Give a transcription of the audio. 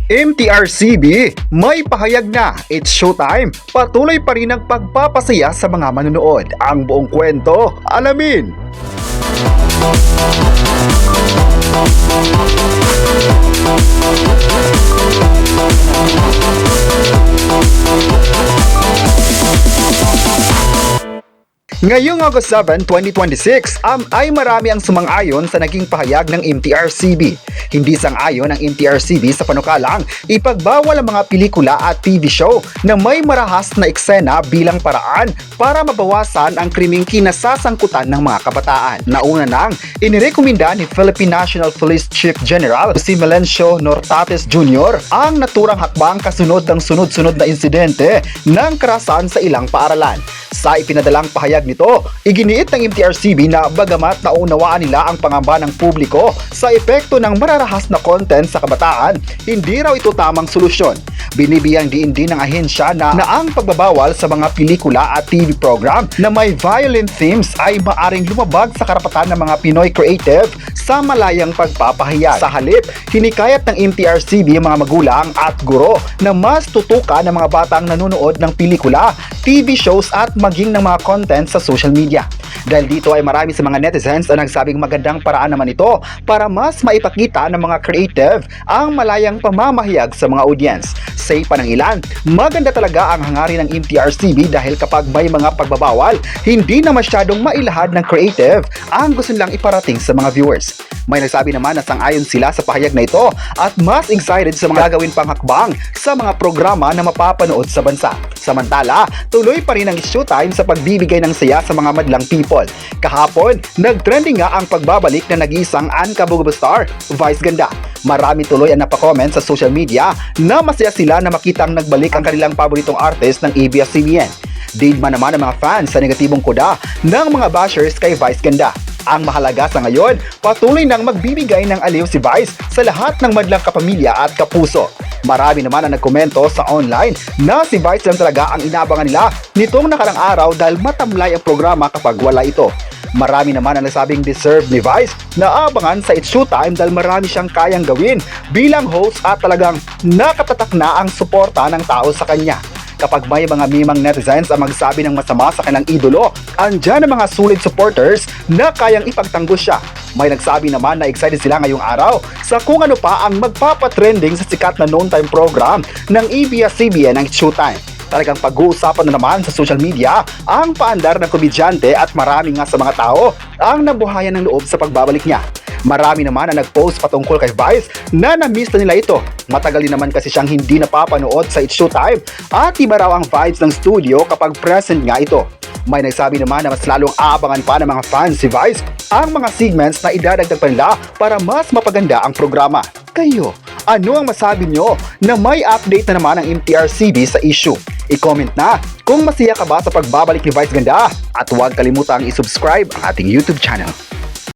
MTRCB, may pahayag na, it's showtime. Patuloy pa rin ang pagpapasaya sa mga manonood. Ang buong kwento, alamin! Ngayong August 7, 2026, ay marami ang sumang-ayon sa naging pahayag ng MTRCB. Hindi sang-ayon ang MTRCB sa panukalang ipagbawal ang mga pelikula at TV show na may marahas na eksena bilang paraan para mabawasan ang krimeng kinasasangkutan ng mga kabataan. Nauna nang inirekomenda ni Philippine National Police Chief General si Melencio Nortates Jr. ang naturang hakbang kasunod ng sunod-sunod na insidente ng karahasan sa ilang paaralan. Sa ipinadalang pahayag nito, iginiit ng MTRCB na bagamat naunawaan nila ang pangamba ng publiko sa epekto ng mararahas na content sa kabataan, hindi raw ito tamang solusyon. Binibiyang diin din ng ahensya na ang pagbabawal sa mga pelikula at TV program na may violent themes ay maaring lumabag sa karapatan ng mga Pinoy creative sa malayang pagpapahayag. Sa halip, hinikayat ng MTRCB ang mga magulang at guro na mas tutukan ng mga batang nanonood ng pelikula, TV shows at maging ng mga content sa social media. Dahil dito ay marami sa mga netizens na nagsabing magandang paraan naman ito para mas maipakita ng mga creative ang malayang pamamahayag sa mga audience. Say pa ng ilan, maganda talaga ang hangarin ng MTRCB dahil kapag may mga pagbabawal, hindi na masyadong mailahad ng creative ang gusto nilang iparating sa mga viewers. May nagsabi naman na sang-ayon sila sa pahayag na ito at mas excited sa mga gagawin pang hakbang sa mga programa na mapapanood sa bansa. Samantala, tuloy pa rin ang showtime sa pagbibigay ng saya sa mga madlang people. Kahapon, nag-trending nga ang pagbabalik na nag-iisang Ankabog star, Vice Ganda. Marami tuloy ang napakomment sa social media na masaya sila na makitang nagbalik ang kanilang paboritong artist ng ABS-CBN. Didma naman ang mga fans sa negatibong kuda ng mga bashers kay Vice Ganda. Ang mahalaga sa ngayon, patuloy nang magbibigay ng aliw si Vice sa lahat ng madlang kapamilya at kapuso. Marami naman ang nagkomento sa online na si Vice lang talaga ang inaabangan nila nitong nakarang araw dahil matamlay ang programa kapag wala ito. Marami naman ang nasabing deserve ni Vice na abangan sa It's Showtime dahil marami siyang kayang gawin bilang host at talagang nakatatak na ang suporta ng tao sa kanya. Kapag may mga mimang netizens ang magsabi ng masama sa kanilang idolo, andyan ang mga solid supporters na kayang ipagtanggol siya. May nagsabi naman na excited sila ngayong araw sa kung ano pa ang magpapatrending sa sikat na noon time program ng ABS-CBN ng Showtime. Talagang pag-uusapan na naman sa social media ang paandar ng komedyante at marami nga sa mga tao ang nabuhayan ng loob sa pagbabalik niya. Marami naman ang nag-post patungkol kay Vice na na-miss na nila ito. Matagal din naman kasi siyang hindi napapanood sa It's Showtime at iba raw ang vibes ng studio kapag present nga ito. May nagsabi naman na mas lalong aabangan pa ng mga fans si Vice ang mga segments na idadagdag pa nila para mas mapaganda ang programa. Kayo, ano ang masabi nyo na may update na naman ang MTRCB sa issue? I-comment na kung masaya ka ba sa pagbabalik ni Vice Ganda at huwag kalimutang i-subscribe ang ating YouTube channel.